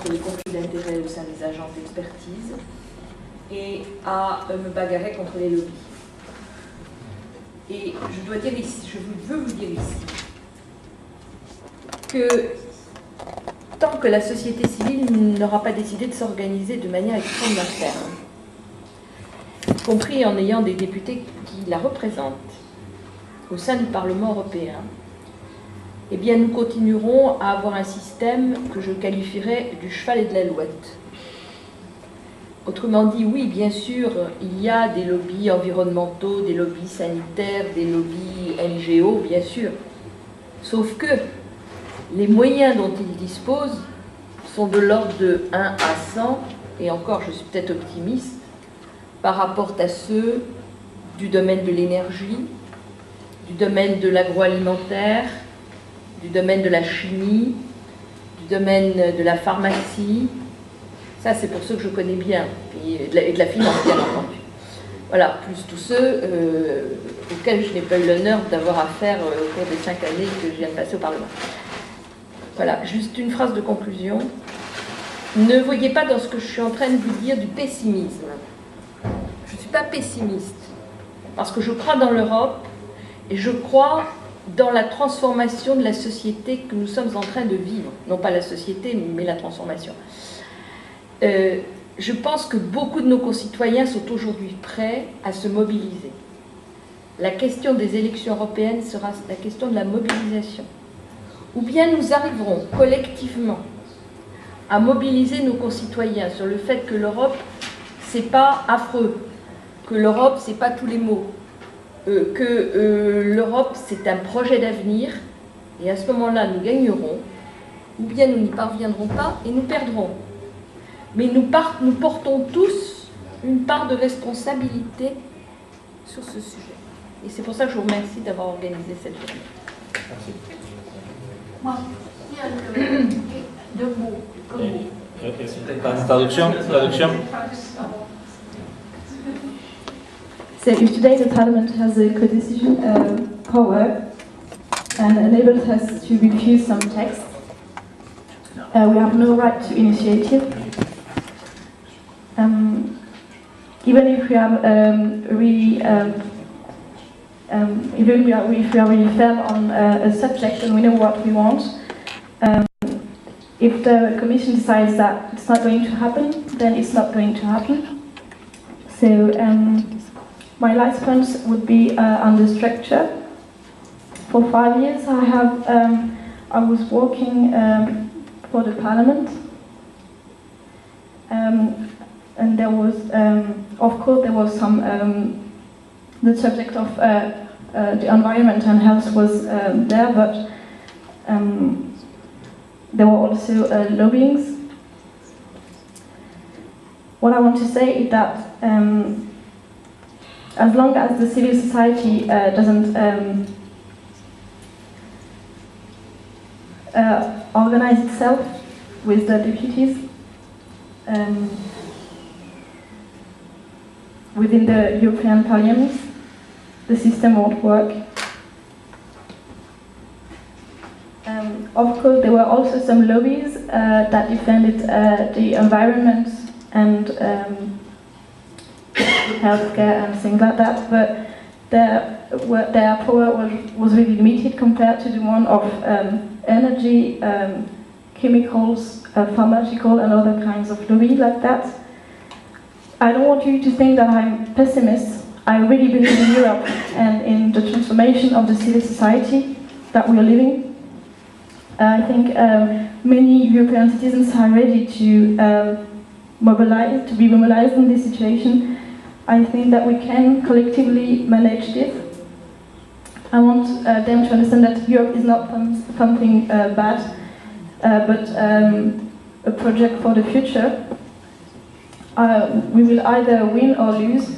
combattre les conflits d'intérêts au sein des agences d'expertise et à me bagarrer contre les lobbies. Et je dois dire ici, je veux vous dire ici, que tant que la société civile n'aura pas décidé de s'organiser de manière extrêmement ferme, y compris en ayant des députés qui la représentent au sein du Parlement européen, eh bien nous continuerons à avoir un système que je qualifierais du cheval et de l'alouette. Autrement dit, oui, bien sûr, il y a des lobbies environnementaux, des lobbies sanitaires, des lobbies NGO, bien sûr. Sauf que les moyens dont ils disposent sont de l'ordre de 1 à 100, et encore, je suis peut-être optimiste, par rapport à ceux du domaine de l'énergie, du domaine de l'agroalimentaire, du domaine de la chimie, du domaine de la pharmacie. Ça, c'est pour ceux que je connais bien, et de la finance, bien entendu. Voilà, plus tous ceux auxquels je n'ai pas eu l'honneur d'avoir affaire au cours des 5 années que je viens de passer au Parlement. Voilà, juste une phrase de conclusion. Ne voyez pas dans ce que je suis en train de vous dire du pessimisme. Je ne suis pas pessimiste, parce que je crois dans l'Europe, et je crois dans la transformation de la société que nous sommes en train de vivre. Non pas la société, mais la transformation. Je pense que beaucoup de nos concitoyens sont aujourd'hui prêts à se mobiliser. La question des élections européennes sera la question de la mobilisation. Ou bien nous arriverons collectivement à mobiliser nos concitoyens sur le fait que l'Europe, c'est pas affreux, que l'Europe, c'est pas tous les maux, que l'Europe, c'est un projet d'avenir, et à ce moment-là, nous gagnerons, ou bien nous n'y parviendrons pas et nous perdrons. Mais nous portons tous une part de responsabilité sur ce sujet. Et c'est pour ça que je vous remercie d'avoir organisé cette journée. Merci. Moi, il y a deux mots. Traduction. So if today the Parliament has a co-decision power and enables us to refuse some texts, we have no right to initiative. Even if we have if we are really firm on a subject and we know what we want, if the Commission decides that it's not going to happen, then it's not going to happen. So my last point would be on the structure. For 5 years, I was working for the Parliament, and there was, of course, there was some. The subject of the environment and health was there, but there were also lobbyings. What I want to say is that as long as the civil society doesn't organize itself with the deputies within the European Parliament, the system won't work. Of course, there were also some lobbies that defended the environment and healthcare and things like that, but their power was really limited compared to the one of energy, chemicals, pharmaceutical and other kinds of lobby like that. I don't want you to think that I'm pessimist. I really believe in Europe and in the transformation of the civil society that we are living. I think many European citizens are ready to be mobilized in this situation. I think that we can collectively manage this. I want them to understand that Europe is not something bad, but a project for the future. We will either win or lose,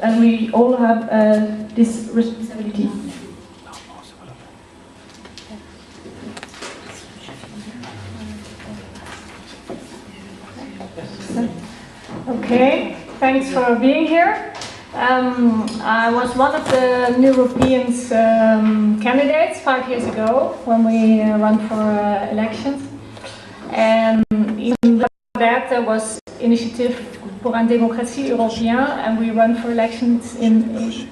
and we all have this responsibility. Okay, thanks for being here. I was one of the New Europeans candidates 5 years ago when we ran for elections, and even was Initiative pour une démocratie européenne, and we run for elections in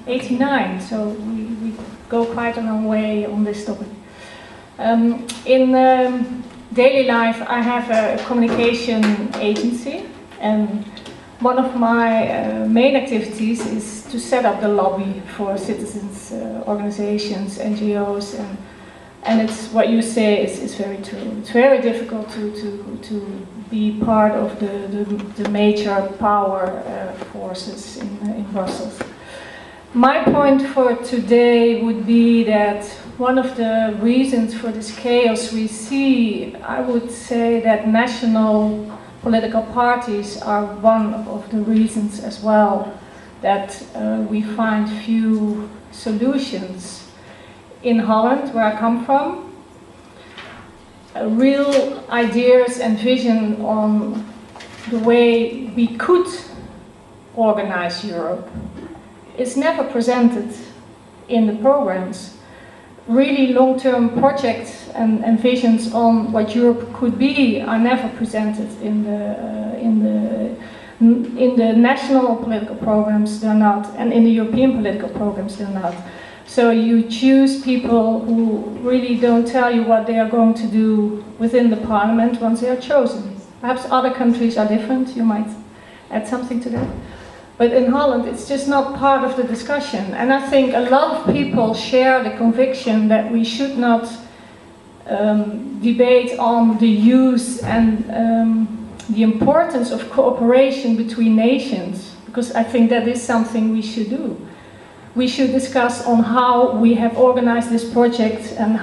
'89. So we go quite a long way on this topic. In daily life, I have a communication agency, and one of my main activities is to set up the lobby for citizens, organizations, NGOs, and it's what you say is very true. It's very difficult to be part of the major power forces in Brussels. My point for today would be that one of the reasons for this chaos we see, I would say that national political parties are one of the reasons as well that we find few solutions. In Holland, where I come from, real ideas and vision on the way we could organize Europe is never presented in the programs. Really long-term projects and visions on what Europe could be are never presented in the national political programs. They're not, and in the European political programs they're not. So you choose people who really don't tell you what they are going to do within the parliament once they are chosen. Perhaps other countries are different. You might add something to that. But in Holland, it's just not part of the discussion. And I think a lot of people share the conviction that we should not debate on the use and the importance of cooperation between nations, because I think that is something we should do. We should discuss on how we have organized this project and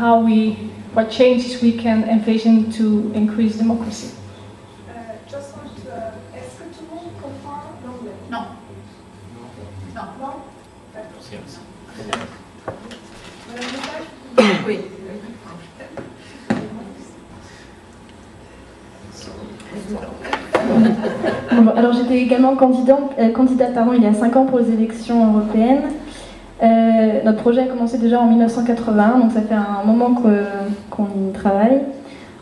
what changes we can envision to increase democracy. Just want to, est-ce que tout le monde comprend l'anglais? Non. Non. Non? Yes. Madame Lepage? Oui. Bon, alors j'étais également candidate il y a 5 ans pour les élections européennes. Notre projet a commencé déjà en 1981, donc ça fait un moment qu'on y travaille.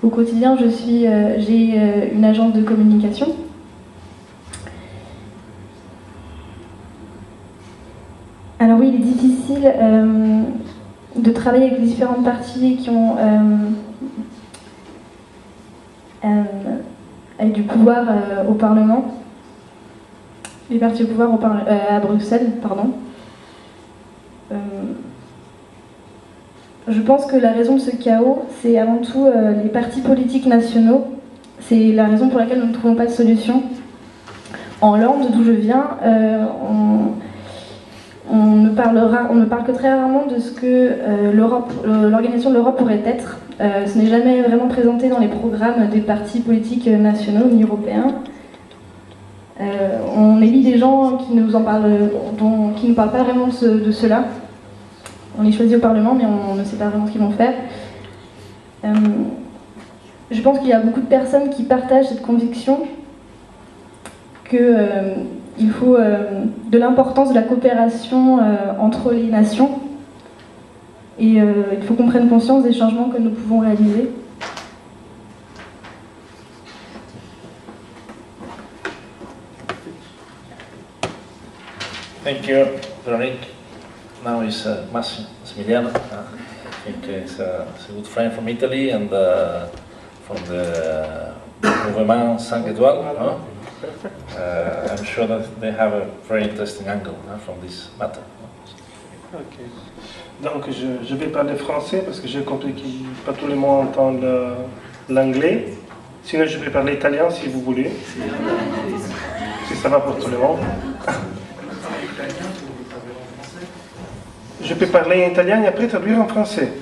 Au quotidien, j'ai une agence de communication. Alors oui, il est difficile de travailler avec les différentes parties qui ont du pouvoir au Parlement. Les partis au pouvoir à Bruxelles, pardon. Je pense que la raison de ce chaos, c'est avant tout les partis politiques nationaux. C'est la raison pour laquelle nous ne trouvons pas de solution. En Hollande, d'où je viens, on ne parle que très rarement de ce que l'organisation de l'Europe pourrait être. Ce n'est jamais vraiment présenté dans les programmes des partis politiques nationaux ni européens. On élit des gens qui nous parlent pas vraiment de cela. On les choisit au Parlement, mais on ne sait pas vraiment ce qu'ils vont faire. Je pense qu'il y a beaucoup de personnes qui partagent cette conviction qu'il faut de l'importance de la coopération entre les nations, et il faut qu'on prenne conscience des changements que nous pouvons réaliser. Thank you, Veronique. Now is Massimiliano. I think he's a good friend from Italy and from the Mouvement 5 Étoiles. I'm sure that they have a very interesting angle from this matter. Ok. Donc je vais parler français parce que j'ai compris que pas tout le monde entend l'anglais. Sinon je vais parler italien si vous voulez. Si ça va pour tout le monde. Je peux parler en italien et après traduire en français.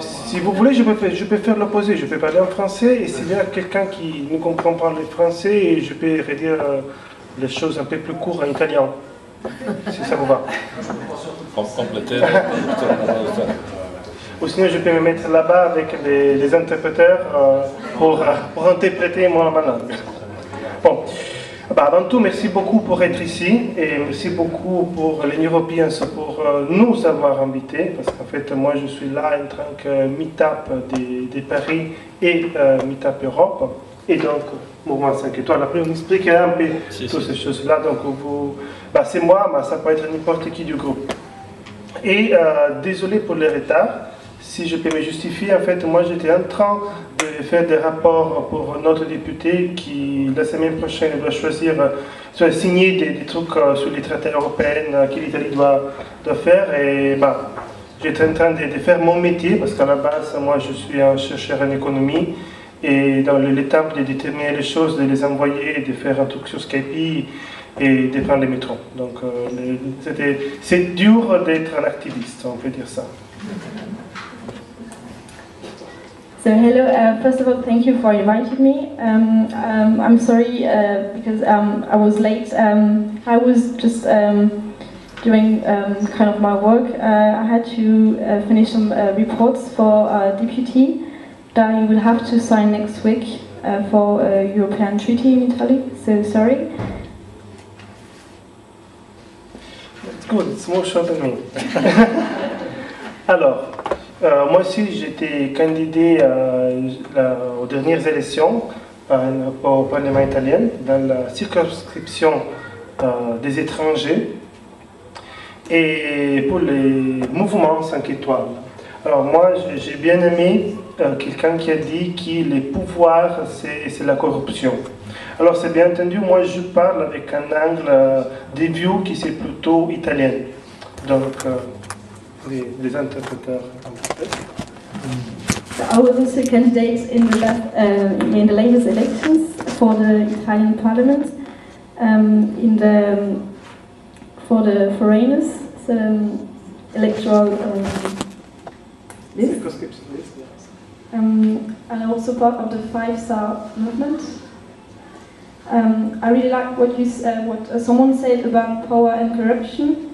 Si vous voulez, je peux faire l'opposé. Je peux parler en français et s'il y a quelqu'un qui ne comprend pas le français, je peux redire les choses un peu plus courtes en italien. Si ça vous va. Compléter. Ou sinon, je peux me mettre là-bas avec les interpréteurs pour interpréter moi ma langue. Bon. Avant tout, merci beaucoup pour être ici et merci beaucoup pour les Europeans pour nous avoir invités, parce qu'en fait moi je suis là en tant que meet-up de Paris et meet-up Europe. et donc Mouvement 5 étoiles. Après, on explique un peu Si, toutes si. ces choses-là. Donc, c'est moi, mais ça peut être n'importe qui du groupe. Et désolé pour le retard. Si je peux me justifier, en fait, moi j'étais en train de faire des rapports pour notre député qui, la semaine prochaine, doit signer des trucs sur les traités européens que l'Italie doit faire. Et j'étais en train de faire mon métier, parce qu'à la base, moi je suis un chercheur en économie. Et dans l'étape de déterminer les choses, de les envoyer, de faire un truc sur Skype et de prendre les métros. Donc c'est dur d'être un activiste, on peut dire ça. So hello, first of all, thank you for inviting me. I'm sorry because I was late. I was just doing kind of my work. I had to finish some reports for deputy that I will have to sign next week for a European treaty in Italy, so sorry. It's good, it's more short than me. Alors, moi aussi j'étais candidat aux dernières élections au Parlement italien dans la circonscription des étrangers et pour les mouvements 5 étoiles. Alors moi j'ai bien aimé quelqu'un qui a dit que les pouvoirs c'est la corruption. Alors c'est bien entendu, moi je parle avec un angle de vue qui c'est plutôt italien. Donc les interpréteurs. I was also a candidate in the latest elections for the Italian Parliament for the foreigners electoral list. And also part of the 5-star movement. I really like what someone said about power and corruption,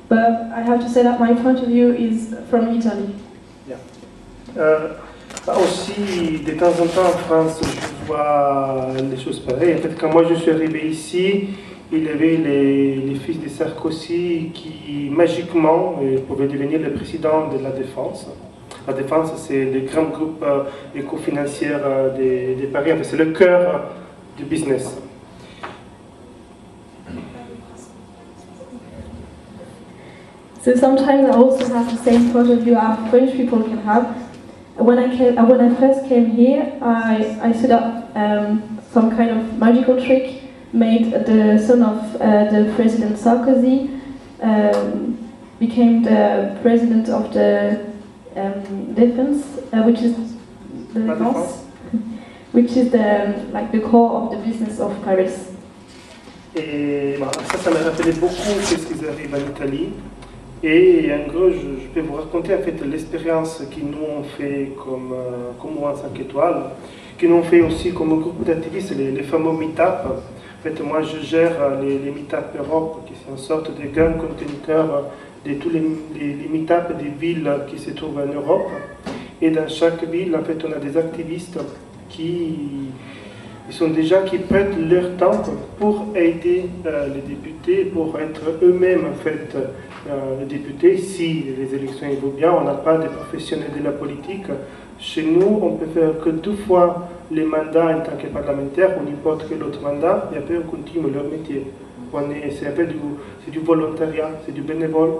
but I have to say that my point of view is from Italy. Aussi, de temps en temps en France, je vois les choses pareilles. En fait, quand moi je suis arrivé ici, il y avait les fils de Sarkozy qui magiquement pouvaient devenir le président de la Défense. La Défense, c'est le grand groupe éco-financier de Paris. En fait, c'est le cœur du business. So sometimes I also have the same point of view our French people can have. When I first came here, I set up some kind of magical trick, made the son of the President Sarkozy became the president of the defense, which is the defense, which is the core of the business of Paris. Et ça me rappelait beaucoup ce qui arrive en Italie. Et en gros, je peux vous raconter en fait l'expérience que nous on fait comme Mouvement 5 étoiles, que nous on fait aussi comme groupe d'activistes, les fameux meet-up. En fait, moi je gère les meet-up Europe, qui sont une sorte de grand conteneur de tous les meet-up des villes qui se trouvent en Europe. Et dans chaque ville, en fait, on a des activistes qui prêtent leur temps pour aider les députés, pour être eux-mêmes en fait les députés. Si les élections évoluent bien, on n'a pas de professionnels de la politique. Chez nous, on peut faire que 2 fois les mandats en tant que parlementaire ou n'importe quel autre mandat, et après on continue leur métier. C'est du volontariat, c'est du bénévole,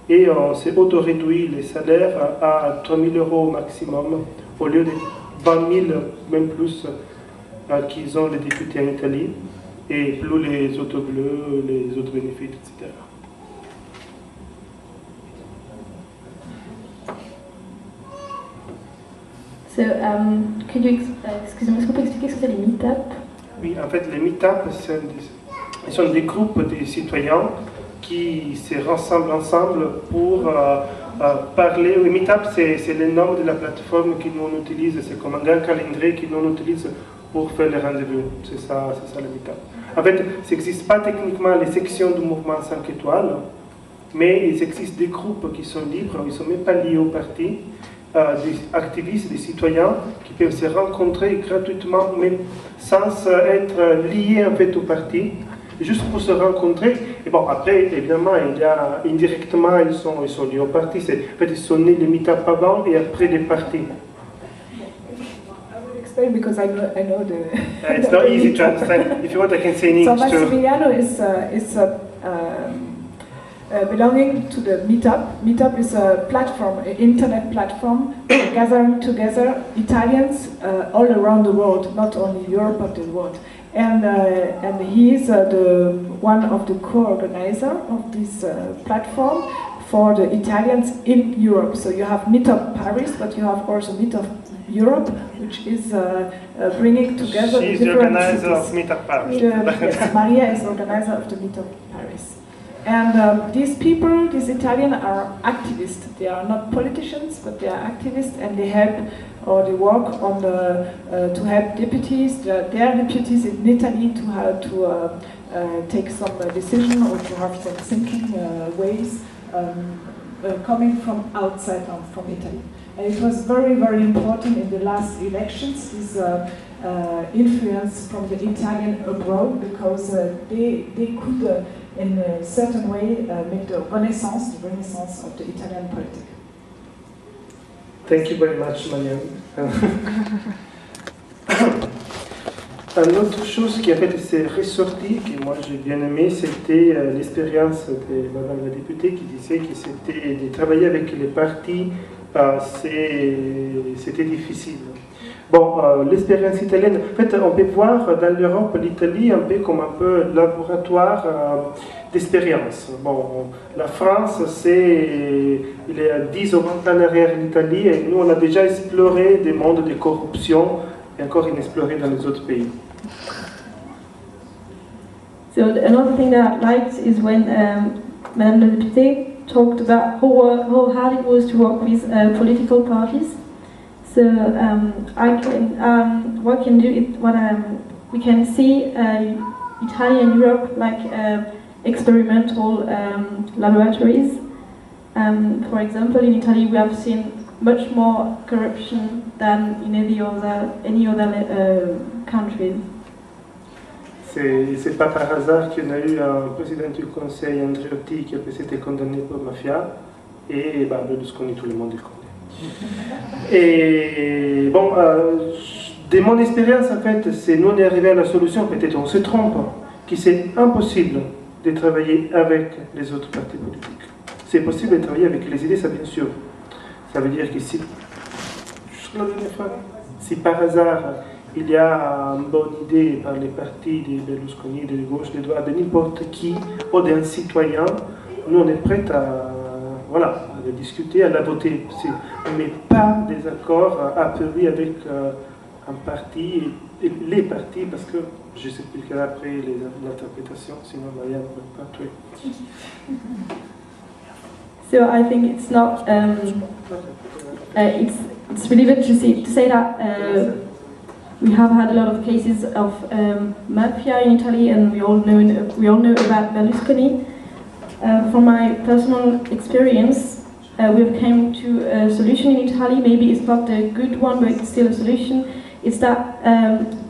et on s'est auto-réduit les salaires à 3 000 € au maximum, au lieu de 20 000, même plus, qu'ils ont les députés en Italie, et plus les autres bleus, les autres bénéfices, etc. So, excusez-moi, est-ce qu'on peut expliquer ce que c'est les meet-up? Oui, en fait, les meet-up, ce sont des groupes de citoyens qui se rassemblent ensemble pour parler. Le meet-up, c'est le nom de la plateforme que nous on utilise, c'est comme un grand calendrier que nous on utilise pour faire les rendez-vous. C'est ça le meet-up. En fait, ça n'existe pas techniquement les sections du mouvement 5 étoiles, mais il existe des groupes qui sont libres, ils ne sont même pas liés au parti. Des activistes, des citoyens qui peuvent se rencontrer gratuitement, même sans être liés en fait au parti, juste pour se rencontrer. Et bon, après, évidemment, indirectement, ils sont liés au parti. En fait, ils sont nés les meet-up avant et après les partis. explain because I know the. It's not easy to understand. If you want, I can say in So English too. Massimiliano is belonging to the Meetup. Meetup is a platform, an internet platform, gathering together Italians all around the world, not only Europe but the world. And he is one of the co-organizers of this platform for the Italians in Europe. So you have Meetup Paris, but you have also Meetup Europe, which is bringing together She's the the different organizer cities. of Meetup Paris. Yes, Maria is the organizer of the Meetup Paris. And these people, these Italians, are activists. They are not politicians, but they are activists, and they help or they work on to help deputies, their deputies in Italy, to have to take some decision or to have some thinking ways coming from outside from Italy. And it was very, very important in the last elections, this influence from the Italian abroad, because they could, in a certain way, make the renaissance of the Italian politics. Thank you very much, Marianne. Une autre chose qui a fait s'est ressortie, que moi j'ai bien aimé, c'était l'expérience de Madame la députée qui disait que c'était de travailler avec les partis, c'était difficile. Bon, l'expérience italienne, en fait, on peut voir dans l'Europe l'Italie un peu comme un peu laboratoire d'expérience. Bon, la France, il y a 10 ou 20 ans en arrière l'Italie, et nous on a déjà exploré des mondes de corruption et encore inexplorés dans les autres pays. So another thing that I liked is when Madame la Députée talked about how hard it was to work with political parties. So we can see Italy and Europe like experimental laboratories. For example, in Italy we have seen much more corruption than in any other countries. C'est pas par hasard qu'il y en a eu un président du conseil, Andreotti, qui a été condamné pour mafia, et Berlusconi, tout le monde le connaît. Et bon, de mon expérience, en fait, c'est nous on est arrivé à la solution, peut-être on se trompe, que c'est impossible de travailler avec les autres partis politiques. C'est possible de travailler avec les idées, ça bien sûr. Ça veut dire que si par hasard il y a une bonne idée par les partis de Berlusconi, de gauche, de droite, de n'importe qui, ou d'un citoyen, nous on est prêts à discuter, à la voter, mais pas des accords a priori avec un parti et les partis, parce que je s'expliquerai après l'interprétation, sinon Maria ne peut pas tuer. So I think it's not. It's really good to say that we have had a lot of cases of mafia in Italy, and we all know about Berlusconi. From my personal experience, we've come to a solution in Italy. Maybe it's not a good one, but it's still a solution. It's that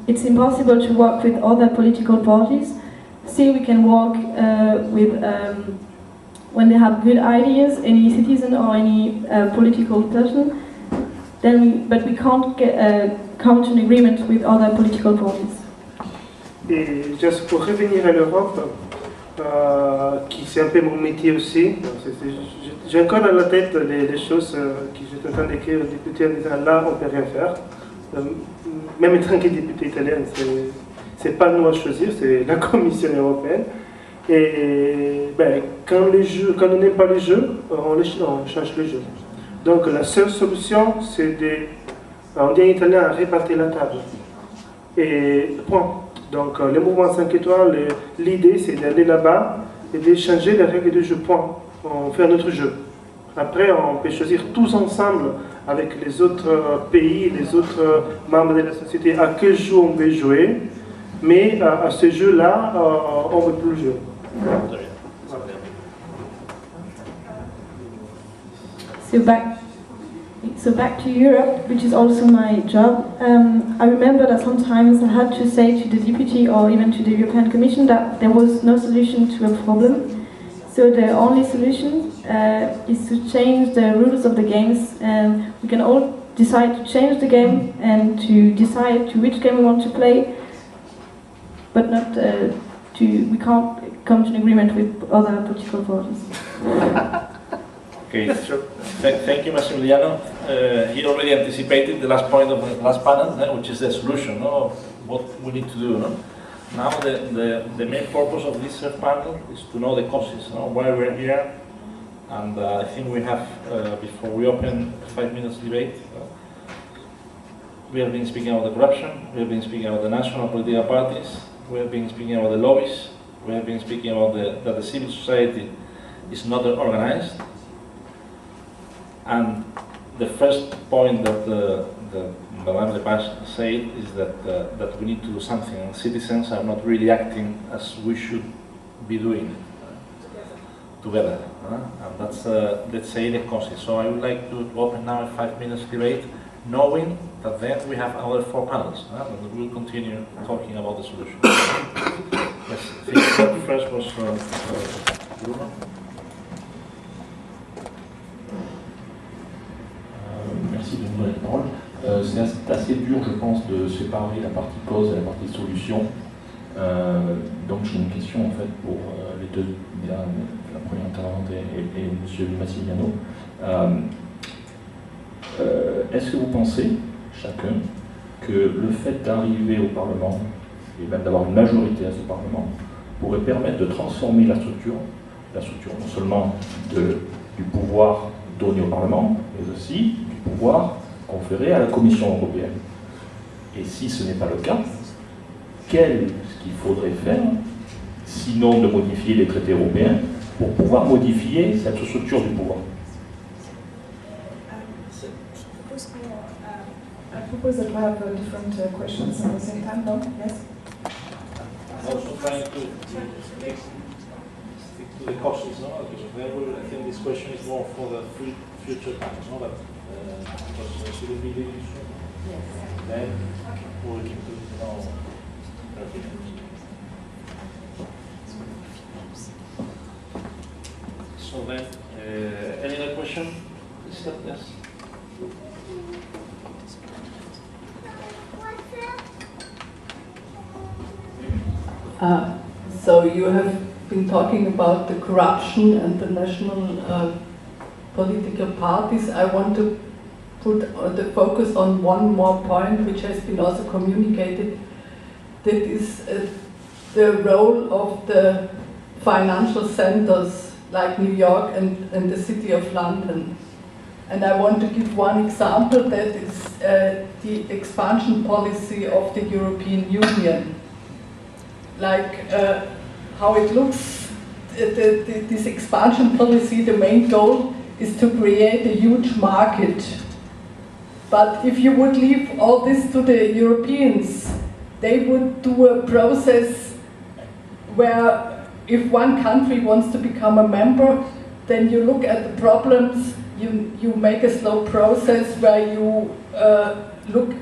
it's impossible to work with other political parties. Still, we can work with when they have good ideas, any citizen or any political person. But we can't come to an agreement with other political parties. Et juste pour revenir à l'Europe, qui c'est un peu mon métier aussi, j'ai encore dans la tête les choses que j'étais en train d'écrire au député en disant là on ne peut rien faire. Même en tant que député italien, c'est pas nous à choisir, c'est la Commission européenne. Et quand on n'aime pas les jeux, on change les jeux. Donc la seule solution, c'est on dit en italien, répartir la table. Et point. Donc le mouvement 5 étoiles, l'idée c'est d'aller là-bas et de changer les règles du jeu. Point. On fait un autre jeu. Après, on peut choisir tous ensemble avec les autres pays, les autres membres de la société à quel jeu on veut jouer. Mais à ce jeu-là, on ne veut plus jouer. So back to Europe, which is also my job. I remember that sometimes I had to say to the deputy or even to the European Commission that there was no solution to a problem. So the only solution is to change the rules of the games, and we can all decide to change the game and to decide to which game we want to play, but not we can't come to an agreement with other political parties. Okay, thank you, Massimiliano. He already anticipated the last point of the last panel, which is the solution, of what we need to do. No? Now the main purpose of this panel is to know the causes, why we're here, and I think we have, before we open 5 minutes debate, we have been speaking about the corruption, we have been speaking about the national political parties, we have been speaking about the lobbies, we have been speaking about that the civil society is not organized, and the first point that Madame Lepage said is that we need to do something, and citizens are not really acting as we should be doing together. And that's, let's say, the causes. So I would like to open now a 5 minutes debate, knowing that then we have another 4 panels, and we'll continue talking about the solution. Yes, I think that first was Bruno. Merci de me donner la parole. C'est assez dur, je pense, de séparer la partie cause et la partie solution. Donc j'ai une question en fait pour les deux, la première intervenante et M. Massimiliano. Est-ce que vous pensez, chacun, que le fait d'arriver au Parlement, et même d'avoir une majorité à ce Parlement, pourrait permettre de transformer la structure non seulement du pouvoir donné au Parlement, mais aussi du pouvoir conféré à la Commission européenne? Et si ce n'est pas le cas, ce qu'il faudrait faire, sinon de modifier les traités européens, pour pouvoir modifier cette structure du pouvoir? I propose that we have different questions at the same time, no? Yes? I'm also trying to stick to the causes, no? Because I think this question is more for the future times, no? But because it will be the issue. Yes. Then we'll keep to know their opinions. So then, any other question? Yes. So you have been talking about the corruption and the national political parties. I want to put the focus on one more point, which has been also communicated, that is the role of the financial centers like New York and the City of London. And I want to give one example, that is the expansion policy of the European Union. Like how it looks, this expansion policy, the main goal is to create a huge market. But if you would leave all this to the Europeans, they would do a process where if one country wants to become a member, then you look at the problems, you make a slow process where you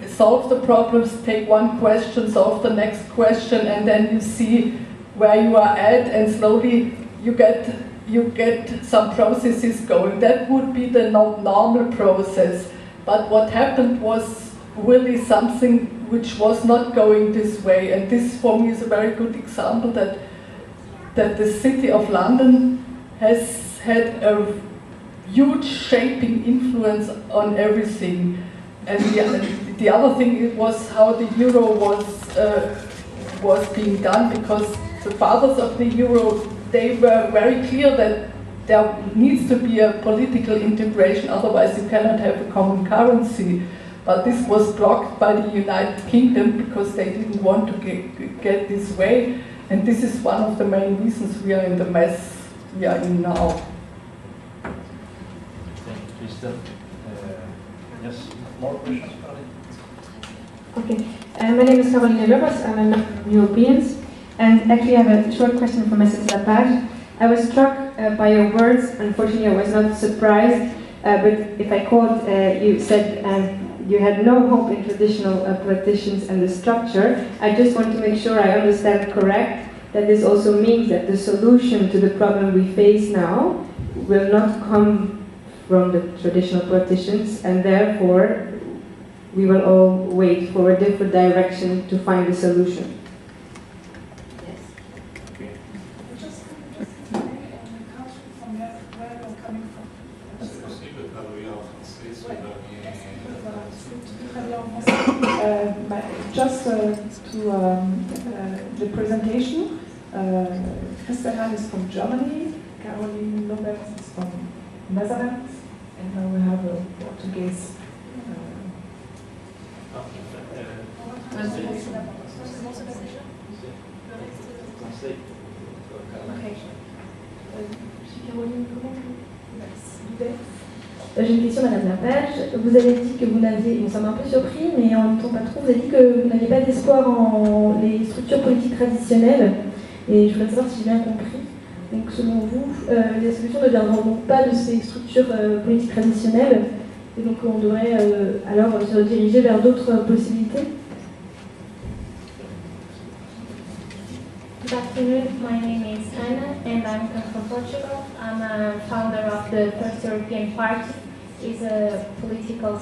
solve the problems, take one question, solve the next question, and then you see where you are at, and slowly you get some processes going. That would be the normal process. But what happened was really something which was not going this way, and this for me is a very good example that the City of London has had a huge shaping influence on everything. And the other thing was how the euro was being done, because the fathers of the euro, they were very clear that there needs to be a political integration, otherwise you cannot have a common currency. But this was blocked by the United Kingdom because they didn't want to get this way. And this is one of the main reasons we are in the mess we are in now. Yes, more questions? Okay, my name is Caroline Lubbers, I'm a member of Europeans, and actually I have a short question for Mrs. Lepage. I was struck by your words. Unfortunately I was not surprised, but if I quote, you said you had no hope in traditional politicians and the structure. I just want to make sure I understand correct, that this also means that the solution to the problem we face now will not come from the traditional politicians, and therefore we will all wait for a different direction to find a solution. Just to the presentation, Christian is from Germany, Caroline Lopez is from Netherlands, and now we have a Portuguese. J'ai une question, Madame Lapage. Vous avez dit que vous n'aviez, nous sommes un peu surpris, mais en même temps pas trop, vous avez dit que vous n'aviez pas d'espoir en les structures politiques traditionnelles. Et je voudrais savoir si j'ai bien compris. Donc selon vous, les solutions ne viendront donc pas de ces structures politiques traditionnelles, et donc on devrait alors se diriger vers d'autres possibilités. Good afternoon, my name is Anna and I'm from Portugal. I'm a founder of the First European Party. It's a political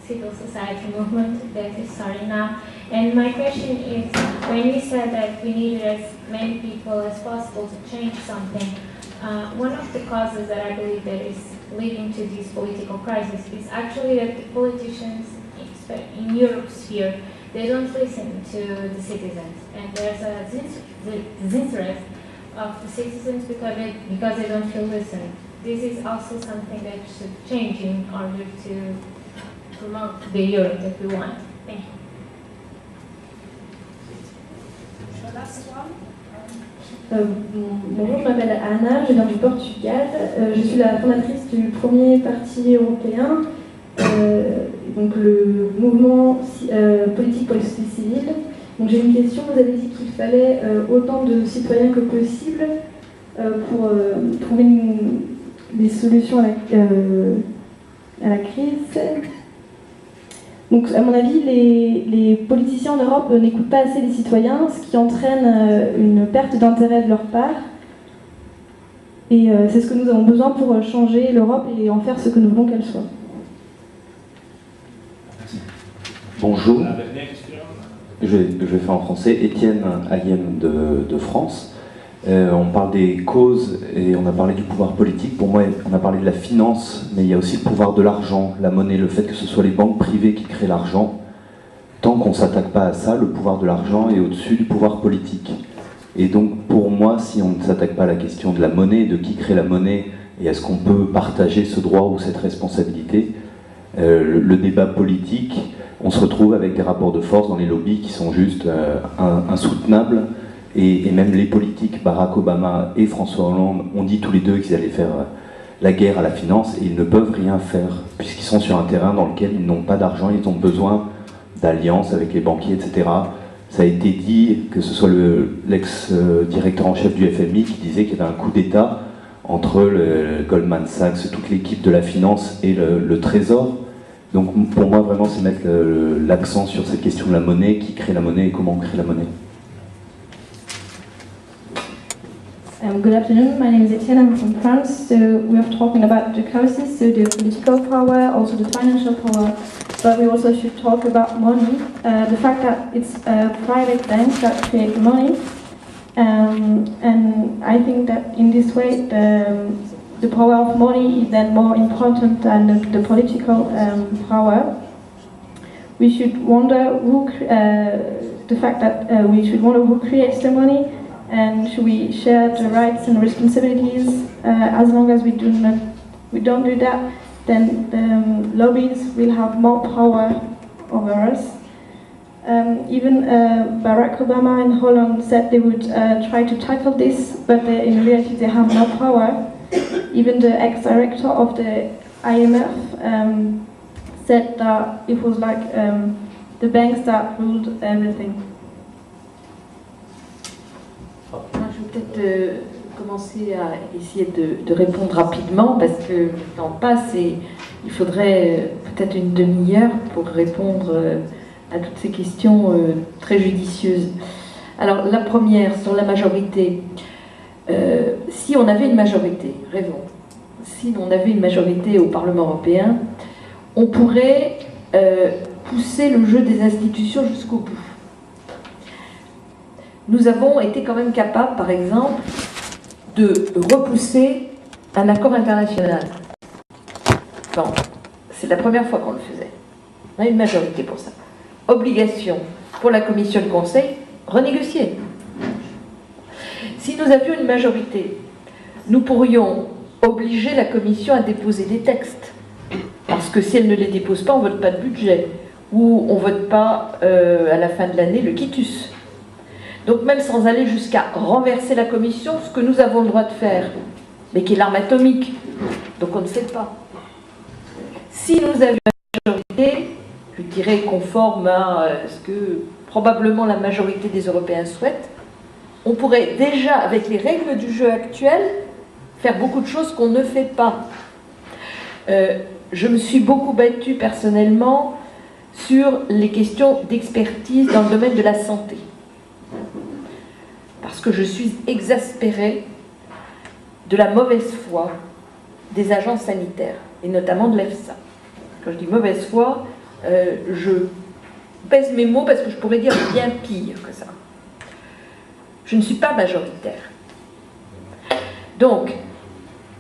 civil society movement that is starting now. And my question is, when you said that we needed as many people as possible to change something, one of the causes that I believe that is leading to this political crisis is actually that the politicians in Europe's sphere, they don't listen to the citizens, and there's a disinterest of the citizens because they don't feel listened. This is also something that should change in order to promote the Europe that we want. Thank you. Bonjour, je m'appelle Anna, je viens du Portugal. Je suis la fondatrice du premier parti européen, donc le mouvement politique pour les sociétés civiles. Donc j'ai une question, vous avez dit qu'il fallait autant de citoyens que possible pour trouver des solutions à la crise. Donc à mon avis, les politiciens en Europe n'écoutent pas assez les citoyens, ce qui entraîne une perte d'intérêt de leur part. Et c'est ce que nous avons besoin pour changer l'Europe et en faire ce que nous voulons qu'elle soit. Bonjour, je vais faire en français. Étienne Ayem de France. On parle des causes et on a parlé du pouvoir politique. Pour moi, on a parlé de la finance, mais il y a aussi le pouvoir de l'argent, la monnaie, le fait que ce soit les banques privées qui créent l'argent. Tant qu'on ne s'attaque pas à ça, le pouvoir de l'argent est au-dessus du pouvoir politique. Et donc, pour moi, si on ne s'attaque pas à la question de la monnaie, de qui crée la monnaie, et est-ce qu'on peut partager ce droit ou cette responsabilité, le débat politique, on se retrouve avec des rapports de force dans les lobbies qui sont juste insoutenables. Et même les politiques, Barack Obama et François Hollande, ont dit tous les deux qu'ils allaient faire la guerre à la finance, et ils ne peuvent rien faire, puisqu'ils sont sur un terrain dans lequel ils n'ont pas d'argent, ils ont besoin d'alliances avec les banquiers, etc. Ça a été dit, que ce soit l'ex-directeur en chef du FMI qui disait qu'il y avait un coup d'État entre le Goldman Sachs, toute l'équipe de la finance et le Trésor. Donc pour moi, vraiment, c'est mettre l'accent sur cette question de la monnaie, qui crée la monnaie et comment on crée la monnaie. Good afternoon, my name is Etienne, I'm from France. So we are talking about the crisis, so the political power, also the financial power, but we also should talk about money. The fact that it's private banks that create money, and I think that in this way the power of money is then more important than the political power. We should wonder the fact that we should wonder who creates the money. And should we share the rights and responsibilities? As long as we don't do that, then the lobbies will have more power over us. Even Barack Obama and Holland said they would try to tackle this, but in reality they have no power. Even the ex-director of the IMF said that it was like the banks that ruled everything. Je vais peut-être commencer à essayer de répondre rapidement parce que le temps passe et il faudrait peut-être une demi-heure pour répondre à toutes ces questions très judicieuses. Alors la première, sur la majorité. Si on avait une majorité, rêvons, si on avait une majorité au Parlement européen, on pourrait pousser le jeu des institutions jusqu'au bout. Nous avons été quand même capables, par exemple, de repousser un accord international. Bon, c'est la première fois qu'on le faisait. On a une majorité pour ça. Obligation pour la Commission et le Conseil, renégocier. Si nous avions une majorité, nous pourrions obliger la Commission à déposer des textes. Parce que si elle ne les dépose pas, on ne vote pas de budget. Ou on ne vote pas, à la fin de l'année, le quitus. Donc même sans aller jusqu'à renverser la Commission, ce que nous avons le droit de faire, mais qui est l'arme atomique, donc on ne sait pas. Si nous avions une majorité, je dirais conforme à ce que probablement la majorité des Européens souhaitent, on pourrait déjà, avec les règles du jeu actuelles, faire beaucoup de choses qu'on ne fait pas. Je me suis beaucoup battue personnellement sur les questions d'expertise dans le domaine de la santé. Parce que je suis exaspérée de la mauvaise foi des agences sanitaires, et notamment de l'EFSA. Quand je dis mauvaise foi, je pèse mes mots parce que je pourrais dire bien pire que ça. Je ne suis pas majoritaire. Donc,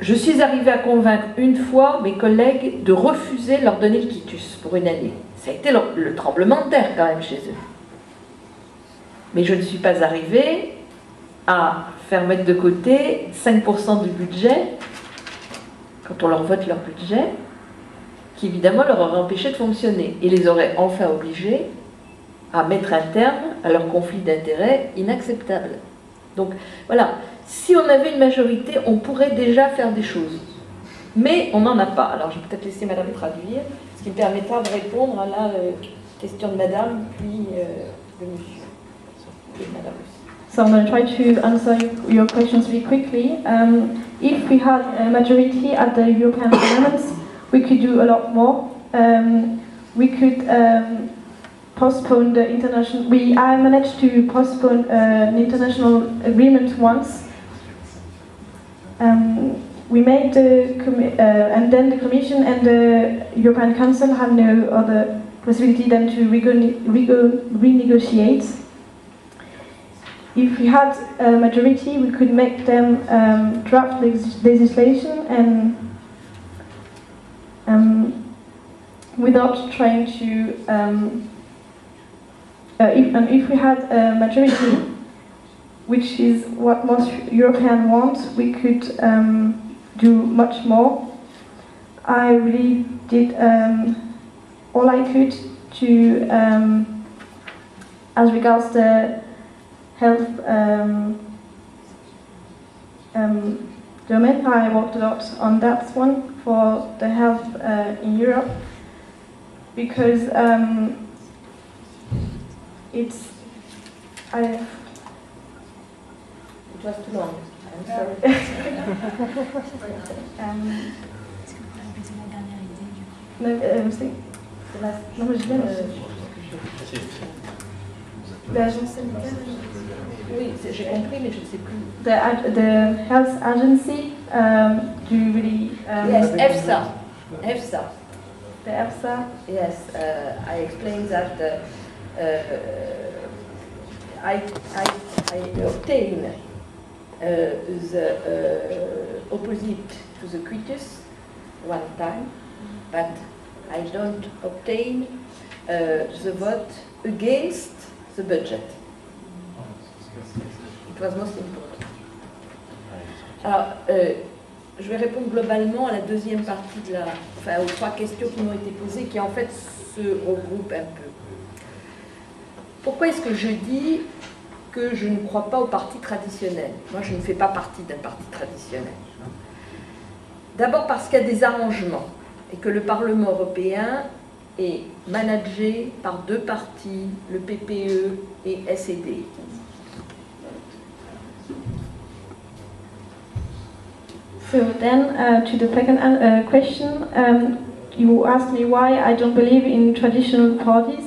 je suis arrivée à convaincre une fois mes collègues de refuser de leur donner le quitus pour une année. Ça a été le tremblement de terre quand même chez eux. Mais je ne suis pas arrivée à faire mettre de côté 5% du budget, quand on leur vote leur budget, qui évidemment leur aurait empêché de fonctionner et les aurait enfin obligés à mettre un terme à leur conflit d'intérêts inacceptable. Donc voilà, si on avait une majorité, on pourrait déjà faire des choses. Mais on n'en a pas. Alors je vais peut-être laisser Madame traduire, ce qui me permettra de répondre à la question de Madame, puis de Monsieur. Et Madame aussi. So I'm going to try to answer your questions very quickly. If we had a majority at the European Parliament, we could do a lot more. We could postpone the international. I managed to postpone an international agreement once. We made and then the Commission and the European Council had no other possibility than to renegotiate. If we had a majority, we could make them draft legislation and without trying to. If we had a majority, which is what most Europeans want, we could do much more. I really did all I could to, as regards the health domain. I worked a lot on that one for the health in Europe, because it was too long. I'm sorry. L'agence sanitaire. Oui, j'ai compris, mais je ne sais plus. The health agency, do you really... yes, EFSA. EFSA. The EFSA? Yes, I explained that I obtained the opposite to the quitus one time, but I don't obtain the vote against the budget. It was most important. Alors, je vais répondre globalement à la deuxième partie de aux trois questions qui m'ont été posées, qui en fait se regroupent un peu. Pourquoi est-ce que je dis que je ne crois pas au parti traditionnel? Moi, je ne fais pas partie d'un parti traditionnel. D'abord parce qu'il y a des arrangements et que le Parlement européen est managé par deux partis, le PPE et SED. So then, to the second question, you asked me why I don't believe in traditional parties.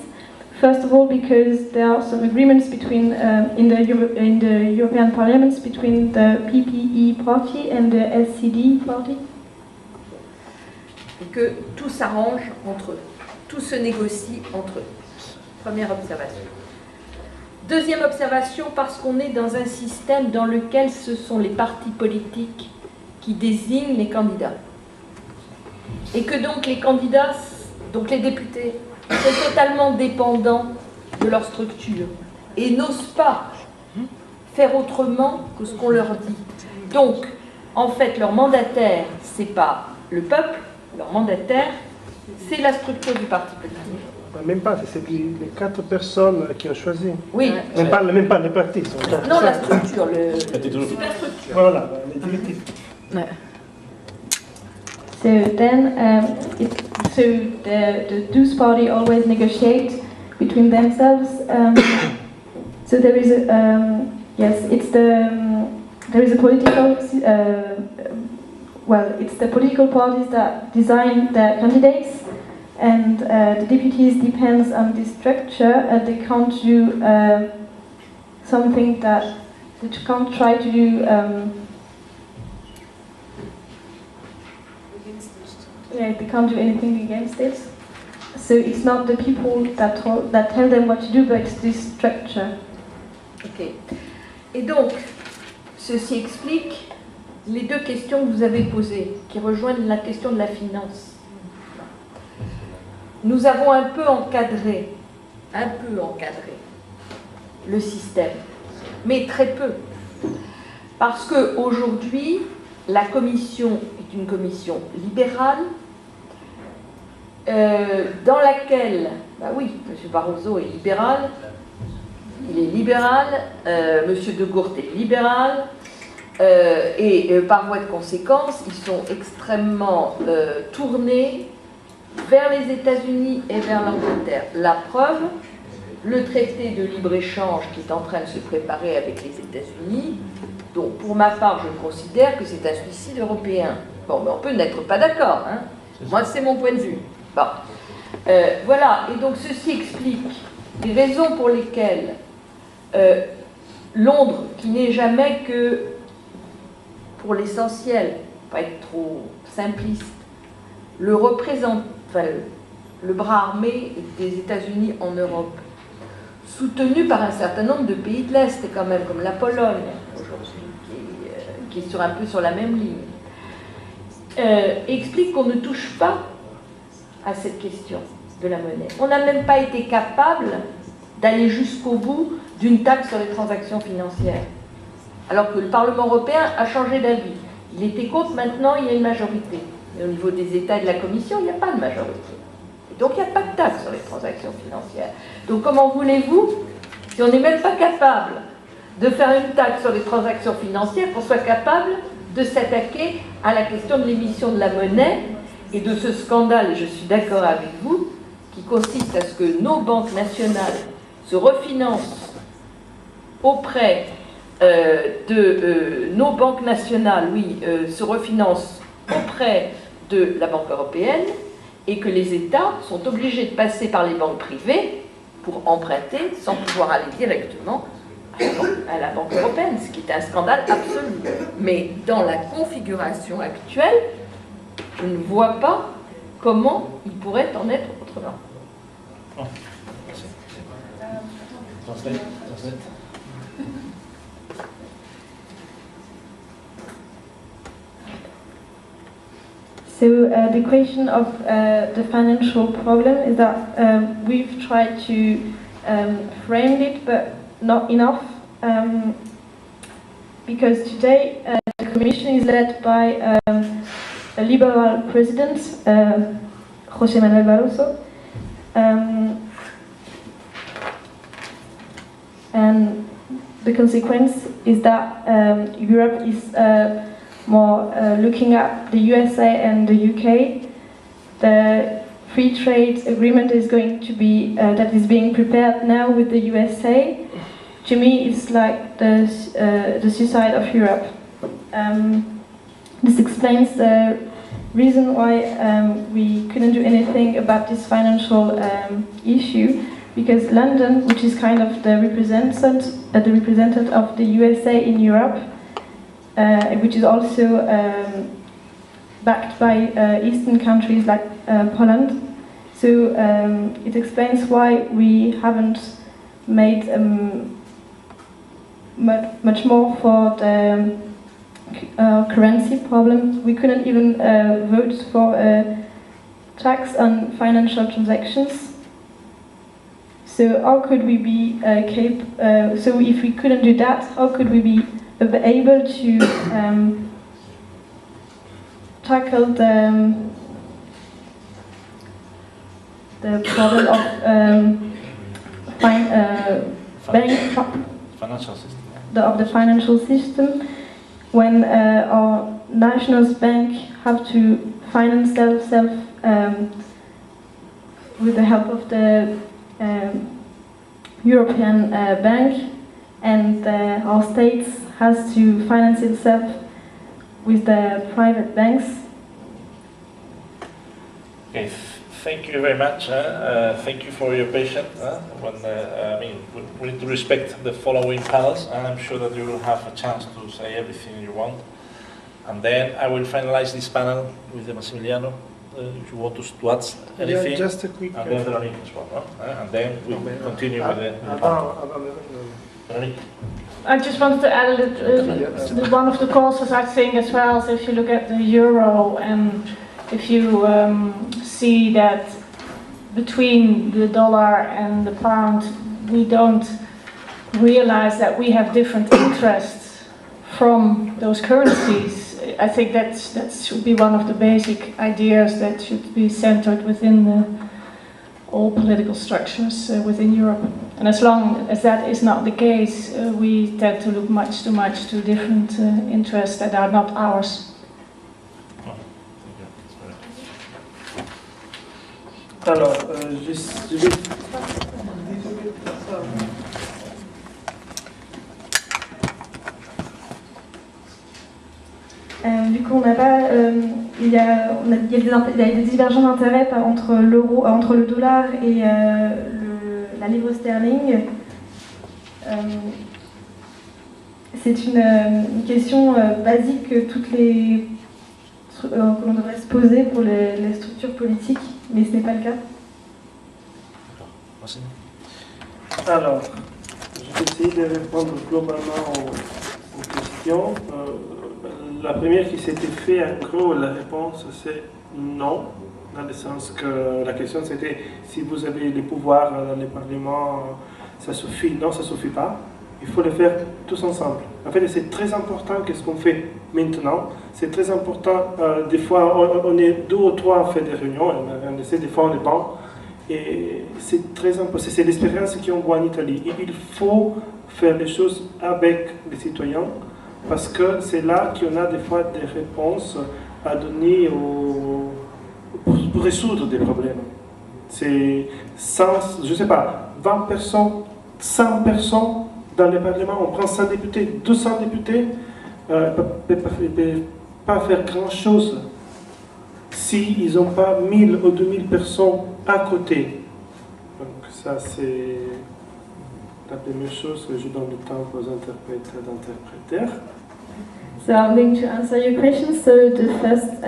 First of all, because there are some agreements between in the European Parliament between the PPE party and the SED party. Et que tout s'arrange entre eux. tout se négocie entre eux. Première observation. Deuxième observation, parce qu'on est dans un système dans lequel ce sont les partis politiques qui désignent les candidats. Et que donc les candidats, donc les députés, sont totalement dépendants de leur structure et n'osent pas faire autrement que ce qu'on leur dit. Donc, en fait, leur mandataire, c'est pas le peuple, leur mandataire, c'est la structure du parti politique. Même pas, c'est les 4 personnes qui ont choisi. Oui. Même pas les partis. Non, la structure, superstructure. Voilà, les directives. Ouais. So then, the DUS party always negotiate between themselves. So there is a, yes, it's there is a political, well, it's the political parties that design the candidates, and the deputies depends on this structure, and they can't do something that they can't try to do. Yeah, they can't do anything against it. So it's not the people that tell them what to do, but it's this structure. Ok. Et donc, ceci explique les deux questions que vous avez posées, qui rejoignent la question de la finance. Nous avons un peu encadré le système, mais très peu. Parce qu'aujourd'hui, la commission est une commission libérale, dans laquelle, bah oui, M. Barroso est libéral, il est libéral, M. de Gourt est libéral, et par voie de conséquence, ils sont extrêmement tournés vers les États-Unis et vers l'Angleterre. La preuve, le traité de libre-échange qui est en train de se préparer avec les États-Unis, donc pour ma part, je considère que c'est un suicide européen. Bon, mais on peut n'être pas d'accord, hein. Moi, c'est mon point de vue. Bon. Voilà, et donc ceci explique les raisons pour lesquelles Londres, qui n'est jamais que, pour l'essentiel, pas être trop simpliste, le bras armé des États-Unis en Europe, soutenu par un certain nombre de pays de l'Est, quand même, comme la Pologne, aujourd'hui, qui est un peu sur la même ligne, explique qu'on ne touche pas à cette question de la monnaie. On n'a même pas été capable d'aller jusqu'au bout d'une taxe sur les transactions financières, alors que le Parlement européen a changé d'avis. Il était contre, maintenant il y a une majorité. Mais au niveau des États et de la Commission, il n'y a pas de majorité. Et donc il n'y a pas de taxe sur les transactions financières. Donc comment voulez-vous, si on n'est même pas capable de faire une taxe sur les transactions financières, qu'on soit capable de s'attaquer à la question de l'émission de la monnaie et de ce scandale, et je suis d'accord avec vous, qui consiste à ce que nos banques nationales se refinancent auprès nos banques nationales, se refinancent auprès de la Banque européenne, et que les États sont obligés de passer par les banques privées pour emprunter sans pouvoir aller directement à la Banque européenne, ce qui est un scandale absolu. Mais dans la configuration actuelle, je ne vois pas comment il pourrait en être autrement. So the question of the financial problem is that we've tried to frame it, but not enough, because today the Commission is led by a liberal president, José Manuel Barroso, and the consequence is that Europe is more looking at the USA and the UK. The free trade agreement is going to be, that is being prepared now with the USA. To me, it's like the suicide of Europe. This explains the reason why we couldn't do anything about this financial issue, because London, which is kind of the representative of the USA in Europe, which is also backed by eastern countries like Poland. So So it explains why we haven't made much more for the currency problem. We couldn't even vote for a tax on financial transactions. So how could we be so if we couldn't do that, how could we be able to tackle the problem of financial system. Of the financial system, when our national bank have to finance themselves with the help of the European Bank, and our states has to finance itself with the private banks. Okay, thank you very much. Thank you for your patience. I mean, we need to respect the following panels, and I'm sure that you will have a chance to say everything you want. And then I will finalize this panel with Massimiliano. If you want to add anything. Yeah, just a quick. And then Veronique as well. And then we continue with the Veronique. I just wanted to add one of the causes, I think, as well, is if you look at the euro, and if you see that between the dollar and the pound, we don't realize that we have different interests from those currencies. I think that should be one of the basic ideas that should be centered within all political structures within Europe. And as long as that is not the case, we tend to look much too much to different interests that are not ours. Alors, vu qu'on n'a pas, il y a des divergences d'intérêt entre l'euro, entre le dollar et la livre sterling. C'est une question basique que qu'on devrait se poser pour les structures politiques, mais ce n'est pas le cas. Alors, je vais essayer de répondre globalement aux questions. La première qui s'était faite, en gros, la réponse c'est non, dans le sens que la question c'était si vous avez les pouvoirs dans le Parlement, ça suffit. Non, ça ne suffit pas. Il faut le faire tous ensemble. En fait, c'est très important qu'est-ce qu'on fait maintenant. C'est très important. Des fois, on est 2 ou 3 à faire des réunions. On essaie des fois on est bon. Et c'est très important. C'est l'expérience qu'on voit en Italie. Et il faut faire les choses avec les citoyens. Parce que c'est là qu'on a des fois des réponses à donner pour résoudre des problèmes. C'est 100, je ne sais pas, 20 personnes, 100 personnes dans le Parlement, on prend 100 députés, 200 députés, ne peuvent pas faire grand-chose s'ils n'ont pas 1000 ou 2000 personnes à côté. Donc ça c'est la première chose que je donne le temps aux interpréteurs. So I'm going to answer your question. So the first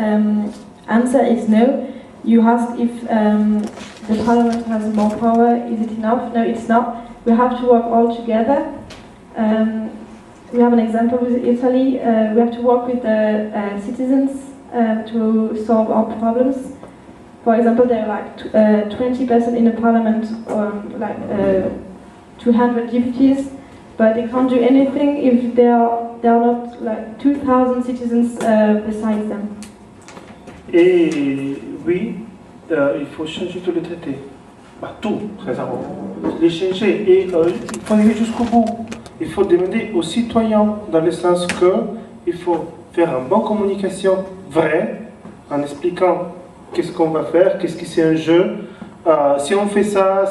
answer is no. You ask if the parliament has more power. Is it enough? No, it's not. We have to work all together. We have an example with Italy. We have to work with the citizens to solve our problems. For example, there are like 20% in the parliament, or like 200 deputies, but they can't do anything if there are not like 2,000 citizens besides them. Et oui, il faut changer tous les traités. Bah, tout, très important. Les changer et il faut aller jusqu'au bout. Il faut demander aux citoyens dans le sens qu'il faut faire une bonne communication vraie en expliquant qu'est-ce qu'on va faire, qu'est-ce que c'est un jeu. Si on fait ça,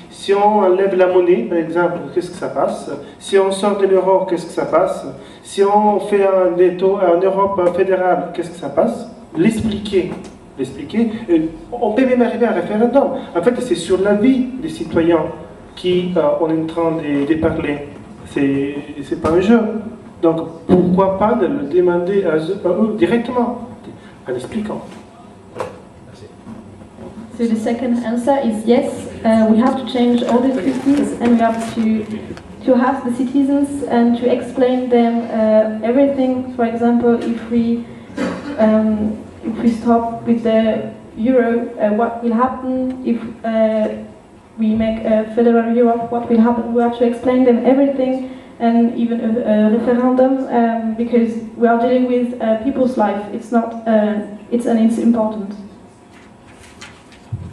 si on enlève la monnaie, par exemple, qu'est-ce que ça passe? Si on sort de l'euro, qu'est-ce que ça passe? Si on fait un Europe fédérale, qu'est-ce que ça passe? L'expliquer. On peut même arriver à un référendum. En fait, c'est sur la vie des citoyens qu'on est en train de parler. C'est pas un jeu. Donc, pourquoi pas de le demander à eux directement, en expliquant. So the second answer is yes, we have to change all the treaties, and we have to have the citizens and to explain them everything. For example, if we stop with the euro, what will happen? If we make a federal Europe, what will happen? We have to explain them everything, and even a referendum, because we are dealing with people's life. It's not, it's important.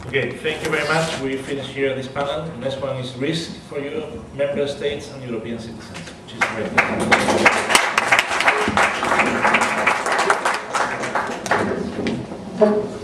Okay, thank you very much. We finish here this panel. The next one is risk for Europe, member states and European citizens, which is great. Thank you.